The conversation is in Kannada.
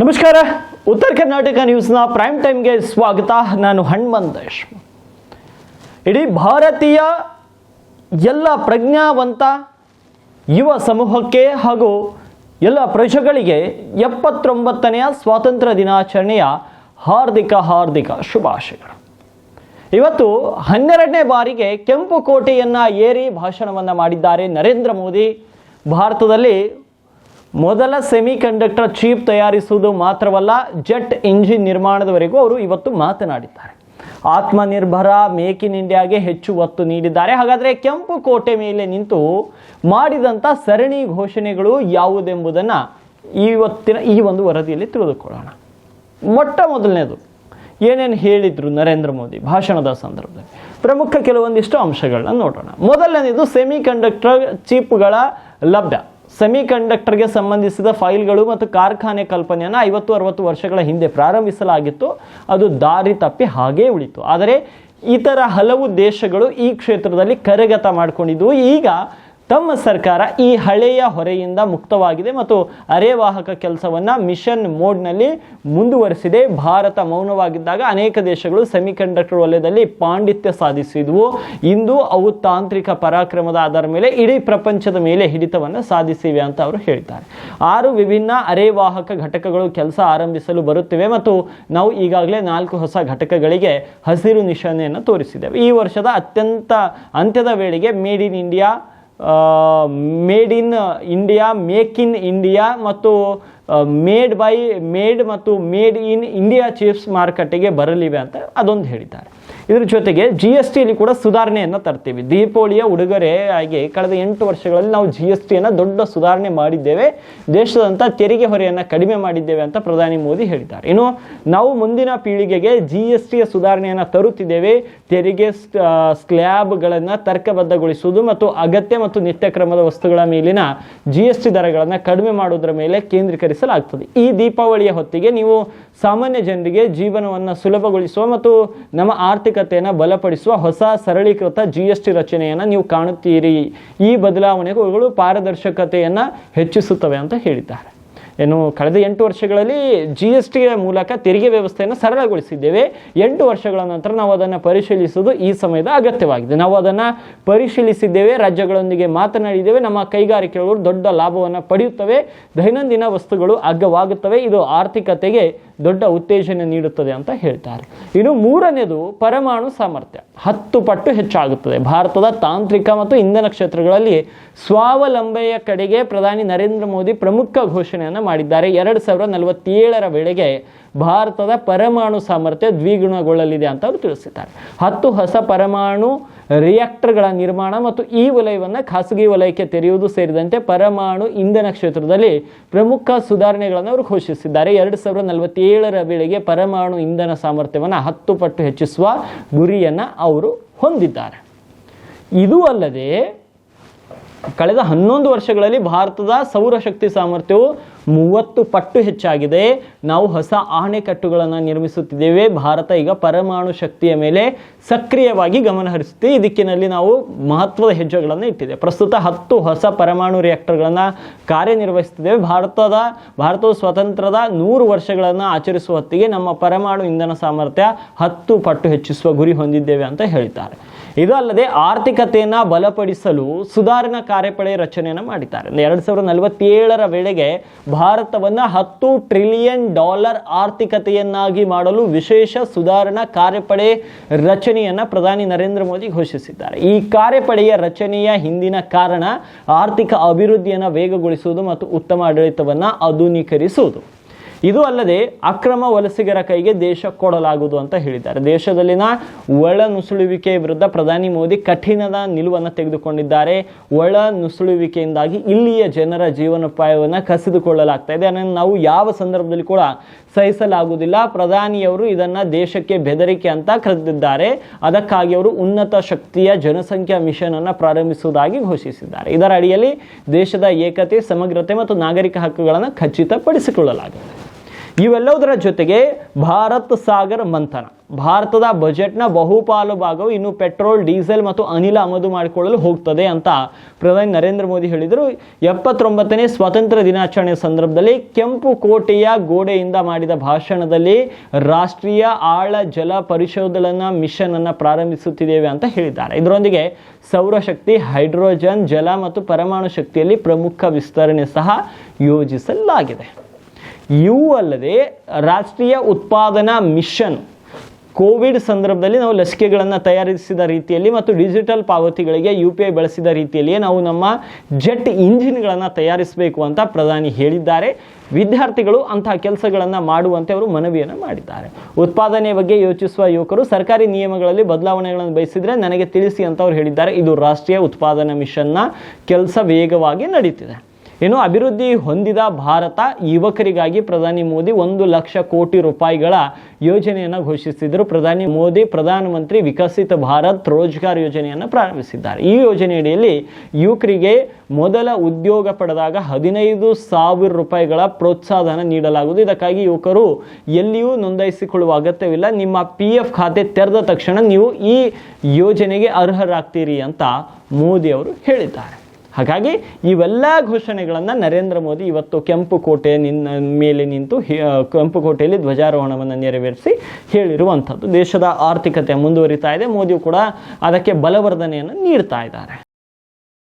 ನಮಸ್ಕಾರ. ಉತ್ತರ ಕರ್ನಾಟಕ ನ್ಯೂಸ್ನ ಪ್ರೈಮ್ ಟೈಮ್ಗೆ ಸ್ವಾಗತ. ನಾನು ಹನುಮಂತೇಶ್. ಇಡೀ ಭಾರತೀಯ ಎಲ್ಲ ಪ್ರಜ್ಞಾವಂತ ಯುವ ಸಮೂಹಕ್ಕೆ ಹಾಗೂ ಎಲ್ಲ ಪ್ರಜೆಗಳಿಗೆ 79ನೆಯ ಸ್ವಾತಂತ್ರ್ಯ ದಿನಾಚರಣೆಯ ಹಾರ್ದಿಕ ಶುಭಾಶಯಗಳು. ಇವತ್ತು 12ನೇ ಬಾರಿಗೆ ಕೆಂಪು ಕೋಟೆಯನ್ನು ಏರಿ ಭಾಷಣವನ್ನು ಮಾಡಿದ್ದಾರೆ ನರೇಂದ್ರ ಮೋದಿ. ಭಾರತದಲ್ಲಿ ಮೊದಲ ಸೆಮಿ ಕಂಡಕ್ಟರ್ ಚೀಪ್ ತಯಾರಿಸುವುದು ಮಾತ್ರವಲ್ಲ, ಜೆಟ್ ಇಂಜಿನ್ ನಿರ್ಮಾಣದವರೆಗೂ ಅವರು ಇವತ್ತು ಮಾತನಾಡಿದ್ದಾರೆ. ಆತ್ಮನಿರ್ಭರ, ಮೇಕ್ ಇನ್ ಇಂಡಿಯಾಗೆ ಹೆಚ್ಚು ಒತ್ತು ನೀಡಿದ್ದಾರೆ. ಹಾಗಾದರೆ ಕೆಂಪು ಕೋಟೆ ಮೇಲೆ ನಿಂತು ಮಾಡಿದಂಥ ಸರಣಿ ಘೋಷಣೆಗಳು ಯಾವುದೆಂಬುದನ್ನು ಇವತ್ತಿನ ಈ ಒಂದು ವರದಿಯಲ್ಲಿ ತಿಳಿದುಕೊಳ್ಳೋಣ. ಮೊಟ್ಟ ಮೊದಲನೇದು ಏನೇನು ಹೇಳಿದರು ನರೇಂದ್ರ ಮೋದಿ ಭಾಷಣದ ಸಂದರ್ಭದಲ್ಲಿ, ಪ್ರಮುಖ ಕೆಲವೊಂದಿಷ್ಟು ಅಂಶಗಳನ್ನ ನೋಡೋಣ. ಮೊದಲನೇದು ಸೆಮಿ ಕಂಡಕ್ಟರ್ ಚೀಪ್ಗಳ ಲಭ್ಯ. ಸೆಮಿ ಕಂಡಕ್ಟರ್ಗೆ ಸಂಬಂಧಿಸಿದ ಫೈಲ್ಗಳು ಮತ್ತು ಕಾರ್ಖಾನೆ ಕಲ್ಪನೆಯನ್ನು 50-60 ವರ್ಷಗಳ ಹಿಂದೆ ಪ್ರಾರಂಭಿಸಲಾಗಿತ್ತು. ಅದು ದಾರಿ ತಪ್ಪಿ ಹಾಗೇ ಉಳಿತು. ಆದರೆ ಇತರ ಹಲವು ದೇಶಗಳು ಈ ಕ್ಷೇತ್ರದಲ್ಲಿ ಕರಗತ ಮಾಡಿಕೊಂಡಿದ್ದು ಈಗ ತಮ್ಮ ಸರ್ಕಾರ ಈ ಹಳೆಯ ಹೊರೆಯಿಂದ ಮುಕ್ತವಾಗಿದೆ ಮತ್ತು ಅರೆವಾಹಕ ಕೆಲಸವನ್ನು ಮಿಷನ್ ಮೋಡ್ನಲ್ಲಿ ಮುಂದುವರಿಸಿದೆ. ಭಾರತ ಮೌನವಾಗಿದ್ದಾಗ ಅನೇಕ ದೇಶಗಳು ಸೆಮಿಕಂಡಕ್ಟರ್ ವಲಯದಲ್ಲಿ ಪಾಂಡಿತ್ಯ ಸಾಧಿಸಿದ್ವು. ಇಂದು ಅವು ತಾಂತ್ರಿಕ ಪರಾಕ್ರಮದ ಆಧಾರದ ಮೇಲೆ ಇಡೀ ಪ್ರಪಂಚದ ಮೇಲೆ ಹಿಡಿತವನ್ನು ಸಾಧಿಸಿವೆ ಅಂತ ಅವರು ಹೇಳ್ತಾರೆ. 6 ವಿಭಿನ್ನ ಅರೆವಾಹಕ ಘಟಕಗಳು ಕೆಲಸ ಆರಂಭಿಸಲು ಬರುತ್ತಿವೆ ಮತ್ತು ನಾವು ಈಗಾಗಲೇ 4 ಹೊಸ ಘಟಕಗಳಿಗೆ ಹಸಿರು ನಿಶಾನೆಯನ್ನು ತೋರಿಸಿದ್ದೇವೆ. ಈ ವರ್ಷದ ಅಂತ್ಯದ ವೇಳೆಗೆ made in India, make in India ಮತ್ತು ಮೇಡ್ ಇನ್ ಇಂಡಿಯಾ ಚಿಪ್ಸ್ ಮಾರುಕಟ್ಟೆಗೆ ಬರಲಿವೆ ಅಂತ ಅದೊಂದು ಹೇಳಿದ್ದಾರೆ. ಇದರ ಜೊತೆಗೆ GST ಕೂಡ ಸುಧಾರಣೆಯನ್ನು ತರ್ತೀವಿ. ದೀಪಾವಳಿಯ ಉಡುಗೊರೆ ಆಗಿ ಕಳೆದ 8 ವರ್ಷಗಳಲ್ಲಿ ನಾವು GST ದೊಡ್ಡ ಸುಧಾರಣೆ ಮಾಡಿದ್ದೇವೆ. ದೇಶದಂಥ ತೆರಿಗೆ ಹೊರೆಯನ್ನು ಕಡಿಮೆ ಮಾಡಿದ್ದೇವೆ ಅಂತ ಪ್ರಧಾನಿ ಮೋದಿ ಹೇಳಿದ್ದಾರೆ. ಇನ್ನು ನಾವು ಮುಂದಿನ ಪೀಳಿಗೆಗೆ GST ಸುಧಾರಣೆಯನ್ನು ತರುತ್ತಿದ್ದೇವೆ. ತೆರಿಗೆ ಸ್ಲ್ಯಾಬ್ಗಳನ್ನು ತರ್ಕಬದ್ಧಗೊಳಿಸುವುದು ಮತ್ತು ಅಗತ್ಯ ಮತ್ತು ನಿತ್ಯ ಕ್ರಮದ ವಸ್ತುಗಳ ಮೇಲಿನ GST ದರಗಳನ್ನು ಕಡಿಮೆ ಮಾಡುವುದರ ಮೇಲೆ ಕೇಂದ್ರೀಕರಿಸಲಾಗ್ತದೆ. ಈ ದೀಪಾವಳಿಯ ಹೊತ್ತಿಗೆ ನೀವು ಸಾಮಾನ್ಯ ಜನರಿಗೆ ಜೀವನವನ್ನು ಸುಲಭಗೊಳಿಸುವ ಮತ್ತು ನಮ್ಮ ಆರ್ಥಿಕತೆಯನ್ನು ಬಲಪಡಿಸುವ ಹೊಸ ಸರಳೀಕೃತ GST ರಚನೆಯನ್ನು ನೀವು ಕಾಣುತ್ತೀರಿ. ಈ ಬದಲಾವಣೆಗಳು ಪಾರದರ್ಶಕತೆಯನ್ನು ಹೆಚ್ಚಿಸುತ್ತವೆ ಅಂತ ಹೇಳಿದ್ದಾರೆ. ಕಳೆದ 8 ವರ್ಷಗಳಲ್ಲಿ GST ಮೂಲಕ ತೆರಿಗೆ ವ್ಯವಸ್ಥೆಯನ್ನು ಸರಳಗೊಳಿಸಿದ್ದೇವೆ. 8 ವರ್ಷಗಳ ನಂತರ ನಾವು ಅದನ್ನು ಪರಿಶೀಲಿಸುವುದು ಈ ಸಮಯದ ಅಗತ್ಯವಾಗಿದೆ. ನಾವು ಅದನ್ನು ಪರಿಶೀಲಿಸಿದ್ದೇವೆ, ರಾಜ್ಯಗಳೊಂದಿಗೆ ಮಾತನಾಡಿದ್ದೇವೆ. ನಮ್ಮ ಕೈಗಾರಿಕೆಗಳು ದೊಡ್ಡ ಲಾಭವನ್ನು ಪಡೆಯುತ್ತವೆ, ದೈನಂದಿನ ವಸ್ತುಗಳು ಅಗ್ಗವಾಗುತ್ತವೆ. ಇದು ಆರ್ಥಿಕತೆಗೆ ದೊಡ್ಡ ಉತ್ತೇಜನ ನೀಡುತ್ತದೆ ಅಂತ ಹೇಳ್ತಾರೆ. ಇನ್ನು 3ನೇದು ಪರಮಾಣು ಸಾಮರ್ಥ್ಯ 10 ಪಟ್ಟು ಹೆಚ್ಚಾಗುತ್ತದೆ. ಭಾರತದ ತಾಂತ್ರಿಕ ಮತ್ತು ಇಂಧನ ಕ್ಷೇತ್ರಗಳಲ್ಲಿ ಸ್ವಾವಲಂಬನೆಯ ಕಡೆಗೆ ಪ್ರಧಾನಿ ನರೇಂದ್ರ ಮೋದಿ ಪ್ರಮುಖ ಘೋಷಣೆಯನ್ನು ಮಾಡಿದ್ದಾರೆ. 2047ರ ವೇಳೆಗೆ ಭಾರತದ ಪರಮಾಣು ಸಾಮರ್ಥ್ಯ ದ್ವಿಗುಣಗೊಳ್ಳಲಿದೆ ಅಂತ ಅವರು ತಿಳಿಸಿದ್ದಾರೆ. 10 ಹೊಸ ಪರಮಾಣು ರಿಯಾಕ್ಟರ್ಗಳ ನಿರ್ಮಾಣ ಮತ್ತು ಈ ವಲಯವನ್ನು ಖಾಸಗಿ ವಲಯಕ್ಕೆ ತೆರೆಯುವುದು ಸೇರಿದಂತೆ ಪರಮಾಣು ಇಂಧನ ಕ್ಷೇತ್ರದಲ್ಲಿ ಪ್ರಮುಖ ಸುಧಾರಣೆಗಳನ್ನು ಅವರು ಘೋಷಿಸಿದ್ದಾರೆ. 2047ರ ವೇಳೆಗೆ ಪರಮಾಣು ಇಂಧನ ಸಾಮರ್ಥ್ಯವನ್ನು 10 ಪಟ್ಟು ಹೆಚ್ಚಿಸುವ ಗುರಿಯನ್ನು ಅವರು ಹೊಂದಿದ್ದಾರೆ. ಇದು ಅಲ್ಲದೆ ಕಳೆದ 11 ವರ್ಷಗಳಲ್ಲಿ ಭಾರತದ ಸೌರಶಕ್ತಿ ಸಾಮರ್ಥ್ಯವು 30 ಪಟ್ಟು ಹೆಚ್ಚಾಗಿದೆ. ನಾವು ಹೊಸ ಅಣೆಕಟ್ಟುಗಳನ್ನು ನಿರ್ಮಿಸುತ್ತಿದ್ದೇವೆ. ಭಾರತ ಈಗ ಪರಮಾಣು ಶಕ್ತಿಯ ಮೇಲೆ ಸಕ್ರಿಯವಾಗಿ ಗಮನ ಹರಿಸುತ್ತೆ. ಈ ದಿಕ್ಕಿನಲ್ಲಿ ನಾವು ಮಹತ್ವದ ಹೆಜ್ಜೆಗಳನ್ನು ಇಟ್ಟಿದೆ. ಪ್ರಸ್ತುತ 10 ಹೊಸ ಪರಮಾಣು ರಿಯಾಕ್ಟರ್ಗಳನ್ನು ಕಾರ್ಯನಿರ್ವಹಿಸುತ್ತಿದ್ದೇವೆ. ಭಾರತವು ಸ್ವಾತಂತ್ರ್ಯದ 100 ವರ್ಷಗಳನ್ನು ಆಚರಿಸುವ ಹೊತ್ತಿಗೆ ನಮ್ಮ ಪರಮಾಣು ಇಂಧನ ಸಾಮರ್ಥ್ಯ 10 ಪಟ್ಟು ಹೆಚ್ಚಿಸುವ ಗುರಿ ಹೊಂದಿದ್ದೇವೆ ಅಂತ ಹೇಳಿದ್ದಾರೆ. ಇದು ಅಲ್ಲದೆ ಆರ್ಥಿಕತೆಯನ್ನು ಬಲಪಡಿಸಲು ಸುಧಾರಣಾ ಕಾರ್ಯಪಡೆ ರಚನೆಯನ್ನು ಮಾಡಿದ್ದಾರೆ. 2047ರ ವೇಳೆಗೆ ಭಾರತವನ್ನು $10 ಟ್ರಿಲಿಯನ್ ಆರ್ಥಿಕತೆಯನ್ನಾಗಿ ಮಾಡಲು ವಿಶೇಷ ಸುಧಾರಣಾ ಕಾರ್ಯಪಡೆ ರಚನೆಯನ್ನು ಪ್ರಧಾನಿ ನರೇಂದ್ರ ಮೋದಿ ಘೋಷಿಸಿದ್ದಾರೆ. ಈ ಕಾರ್ಯಪಡೆಯ ರಚನೆಯ ಹಿಂದಿನ ಕಾರಣ ಆರ್ಥಿಕ ಅಭಿವೃದ್ಧಿಯನ್ನು ವೇಗಗೊಳಿಸುವುದು ಮತ್ತು ಉತ್ತಮ ಆಡಳಿತವನ್ನು ಆಧುನೀಕರಿಸುವುದು. ಇದು ಅಲ್ಲದೆ ಅಕ್ರಮ ವಲಸಿಗರ ಕೈಗೆ ದೇಶ ಕೊಡಲಾಗುವುದು ಅಂತ ಹೇಳಿದ್ದಾರೆ. ದೇಶದಲ್ಲಿನ ಒಳ ನುಸುಳುವಿಕೆಯ ವಿರುದ್ಧ ಪ್ರಧಾನಿ ಮೋದಿ ಕಠಿಣದ ನಿಲುವನ್ನು ತೆಗೆದುಕೊಂಡಿದ್ದಾರೆ. ಒಳ ನುಸುಳುವಿಕೆಯಿಂದಾಗಿ ಇಲ್ಲಿಯ ಜನರ ಜೀವನೋಪಾಯವನ್ನು ಕಸಿದುಕೊಳ್ಳಲಾಗ್ತಾ ಇದೆ. ಅದನ್ನು ನಾವು ಯಾವ ಸಂದರ್ಭದಲ್ಲಿ ಕೂಡ ಸಹಿಸಲಾಗುವುದಿಲ್ಲ. ಪ್ರಧಾನಿಯವರು ಇದನ್ನು ದೇಶಕ್ಕೆ ಬೆದರಿಕೆ ಅಂತ ಕರೆದಿದ್ದಾರೆ. ಅದಕ್ಕಾಗಿ ಅವರು ಉನ್ನತ ಶಕ್ತಿಯ ಜನಸಂಖ್ಯಾ ಮಿಷನ್ ಅನ್ನು ಪ್ರಾರಂಭಿಸುವುದಾಗಿ ಘೋಷಿಸಿದ್ದಾರೆ. ಇದರ ಅಡಿಯಲ್ಲಿ ದೇಶದ ಏಕತೆ, ಸಮಗ್ರತೆ ಮತ್ತು ನಾಗರಿಕ ಹಕ್ಕುಗಳನ್ನು ಖಚಿತಪಡಿಸಿಕೊಳ್ಳಲಾಗಿದೆ. ಇವೆಲ್ಲದರ ಜೊತೆಗೆ ಭಾರತ್ ಸಾಗರ್ ಮಂಥನ, ಭಾರತದ ಬಜೆಟ್ನ ಬಹುಪಾಲು ಭಾಗವು ಇನ್ನು ಪೆಟ್ರೋಲ್, ಡೀಸೆಲ್ ಮತ್ತು ಅನಿಲ ಆಮದು ಮಾಡಿಕೊಳ್ಳಲು ಹೋಗ್ತದೆ ಅಂತ ಪ್ರಧಾನಿ ನರೇಂದ್ರ ಮೋದಿ ಹೇಳಿದರು. 79ನೇ ಸ್ವಾತಂತ್ರ್ಯ ದಿನಾಚರಣೆ ಸಂದರ್ಭದಲ್ಲಿ ಕೆಂಪು ಕೋಟೆಯ ಗೋಡೆಯಿಂದ ಮಾಡಿದ ಭಾಷಣದಲ್ಲಿ ರಾಷ್ಟ್ರೀಯ ಆಳ ಜಲ ಪರಿಶೋಧನಾ ಮಿಷನ್ ಅನ್ನು ಪ್ರಾರಂಭಿಸುತ್ತಿದ್ದೇವೆ ಅಂತ ಹೇಳಿದ್ದಾರೆ. ಇದರೊಂದಿಗೆ ಸೌರಶಕ್ತಿ, ಹೈಡ್ರೋಜನ್, ಜಲ ಮತ್ತು ಪರಮಾಣು ಶಕ್ತಿಯಲ್ಲಿ ಪ್ರಮುಖ ವಿಸ್ತರಣೆ ಸಹ ಯೋಜಿಸಲಾಗಿದೆ. ಇವು ಅಲ್ಲದೆ ರಾಷ್ಟ್ರೀಯ ಉತ್ಪಾದನಾ ಮಿಷನ್ ಕೋವಿಡ್ ಸಂದರ್ಭದಲ್ಲಿ ನಾವು ಲಸಿಕೆಗಳನ್ನು ತಯಾರಿಸಿದ ರೀತಿಯಲ್ಲಿ ಮತ್ತು ಡಿಜಿಟಲ್ ಪಾವತಿಗಳಿಗೆ UPI ಬಳಸಿದ ರೀತಿಯಲ್ಲಿಯೇ ನಾವು ನಮ್ಮ ಜೆಟ್ ಇಂಜಿನ್ಗಳನ್ನು ತಯಾರಿಸಬೇಕು ಅಂತ ಪ್ರಧಾನಿ ಹೇಳಿದ್ದಾರೆ. ವಿದ್ಯಾರ್ಥಿಗಳು ಅಂತಹ ಕೆಲಸಗಳನ್ನು ಮಾಡುವಂತೆ ಅವರು ಮನವಿಯನ್ನು ಮಾಡಿದ್ದಾರೆ. ಉತ್ಪಾದನೆ ಬಗ್ಗೆ ಯೋಚಿಸುವ ಯುವಕರು ಸರ್ಕಾರಿ ನಿಯಮಗಳಲ್ಲಿ ಬದಲಾವಣೆಗಳನ್ನು ಬಯಸಿದರೆ ನನಗೆ ತಿಳಿಸಿ ಅಂತ ಅವರು ಹೇಳಿದ್ದಾರೆ. ಇದು ರಾಷ್ಟ್ರೀಯ ಉತ್ಪಾದನಾ ಮಿಷನ್ನ ಕೆಲಸ ವೇಗವಾಗಿ ನಡೀತಿದೆ. ಇನ್ನು ಅಭಿವೃದ್ಧಿ ಹೊಂದಿದ ಭಾರತ ಯುವಕರಿಗಾಗಿ ಪ್ರಧಾನಿ ಮೋದಿ 1 ಲಕ್ಷ ಕೋಟಿ ರೂಪಾಯಿಗಳ ಯೋಜನೆಯನ್ನು ಘೋಷಿಸಿದರು. ಪ್ರಧಾನಿ ಮೋದಿ ಪ್ರಧಾನಮಂತ್ರಿ ವಿಕಸಿತ ಭಾರತ್ ರೋಜ್ಗಾರ್ ಯೋಜನೆಯನ್ನು ಪ್ರಾರಂಭಿಸಿದ್ದಾರೆ. ಈ ಯೋಜನೆಯಡಿಯಲ್ಲಿ ಯುವಕರಿಗೆ ಮೊದಲ ಉದ್ಯೋಗ ಪಡೆದಾಗ 15,000 ರೂಪಾಯಿಗಳ ಪ್ರೋತ್ಸಾಹಧನ ನೀಡಲಾಗುವುದು. ಇದಕ್ಕಾಗಿ ಯುವಕರು ಎಲ್ಲಿಯೂ ನೋಂದಾಯಿಸಿಕೊಳ್ಳುವ ಅಗತ್ಯವಿಲ್ಲ. ನಿಮ್ಮ PF ಖಾತೆ ತೆರೆದ ತಕ್ಷಣ ನೀವು ಈ ಯೋಜನೆಗೆ ಅರ್ಹರಾಗ್ತೀರಿ ಅಂತ ಮೋದಿ ಅವರು ಹೇಳಿದ್ದಾರೆ. ಹಾಗಾಗಿ ಇವೆಲ್ಲ ಘೋಷಣೆಗಳನ್ನು ನರೇಂದ್ರ ಮೋದಿ ಇವತ್ತು ಕೆಂಪು ಕೋಟೆ ಮೇಲೆ ನಿಂತು ಕೆಂಪು ಕೋಟೆಯಲ್ಲಿ ಧ್ವಜಾರೋಹಣವನ್ನು ನೆರವೇರಿಸಿ ಹೇಳಿರುವಂಥದ್ದು. ದೇಶದ ಆರ್ಥಿಕತೆ ಮುಂದುವರಿತಾ ಇದೆ. ಮೋದಿಯು ಕೂಡ ಅದಕ್ಕೆ ಬಲವರ್ಧನೆಯನ್ನು ನೀಡ್ತಾ ಇದ್ದಾರೆ.